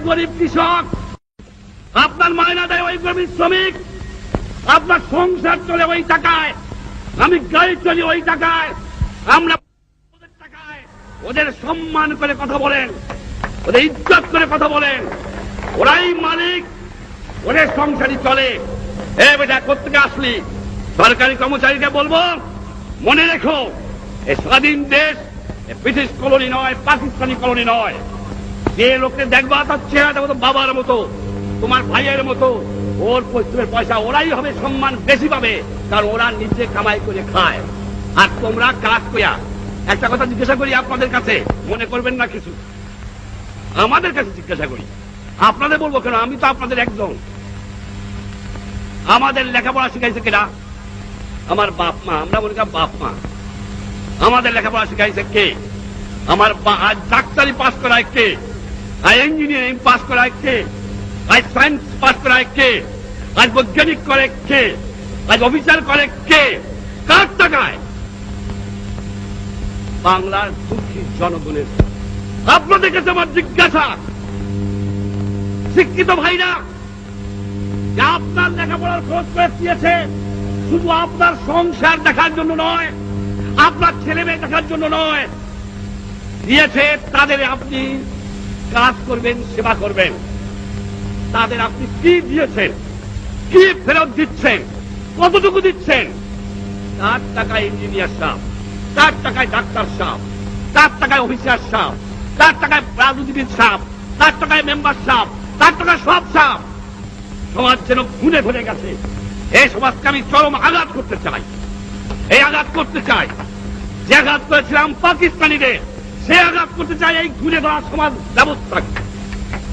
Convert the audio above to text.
গরিব কৃষক, আপনার মায়না দেয় ওই গরিব শ্রমিক, আপনার সংসার চলে ওই টাকায়, আমি গাড়ি চলি ওই টাকায়, আমরা ওদের টাকায় ওদের সম্মান করে কথা বলেন, ওদের ইজ্জত করে কথা বলেন, ওরাই মালিক, ওদের সংসারই চলে। এ বেটা কোত্থেকে আসলি? সরকারি কর্মচারীকে বলবো মনে রেখো, এ স্বাধীন দেশ ব্রিটিশ কলোনি নয়, পাকিস্তানি কলোনি নয়। যে লোককে দেখবা তার চেহারাটা মতো বাবার মতো, তোমার ভাইয়ের মতো, ওর পরিশ্রমের পয়সা ওরাই হবে সম্মান বেশি পাবে, কারণ ওরা নিজে কামাই করে খায়, আর তোমরা কাজ করিয়া। একটা কথা জিজ্ঞাসা করি আপনাদের কাছে, মনে করবেন না কিছু, আমাদের কাছে জিজ্ঞাসা করি, আপনাদের বলবো কেন, আমি তো আপনাদের একজন। আমাদের লেখাপড়া শিখাইছে কেনা? আমার বাপ মা, আমরা মনে করি বাপ মা। আমাদের লেখাপড়া শিখাইছে কে? আমার আজ ডাক্তারি পাস করায় কে? আজ ইঞ্জিনিয়ারিং পাস করায় কে? আজ সায়েন্স পাস করায় কে? আজ বৈজ্ঞানিক করে কে? আজ অফিসার করে কে? কার টাকায়? বাংলার দুঃখী জনগণের। আপনাদের কাছে আমার জিজ্ঞাসা, শিক্ষিত ভাইরা, যে আপনার লেখাপড়ার খরচ করে দিয়েছে শুধু আপনার সংসার দেখার জন্য নয়, আপনার ছেলে মেয়ে দেখার জন্য নয়, দিয়েছে তাদের আপনি কাজ করবেন, সেবা করবেন। তাদের আপনি কি দিয়েছেন, কি ফেরত দিচ্ছেন, কতটুকু দিচ্ছেন? তার টাকায় ইঞ্জিনিয়ার সাহেব, তার টাকায় ডাক্তার সাহেব, তার টাকায় অফিসার সাহেব, তার টাকায় রাজনীতিবিদ সাহেব, তার টাকায় মেম্বার সাহেব, তার টাকায় সব সাহেব। সমাজ যেন খুনে ভরে গেছে। এই সমাজকে আমি চরম আঘাত করতে চাই, এই আঘাত করতে চাই। যে আঘাত করেছিলাম পাকিস্তানিদের, সে আঘাত করতে চাই এই ঘুরে ধরা সমাজ ব্যবস্থা।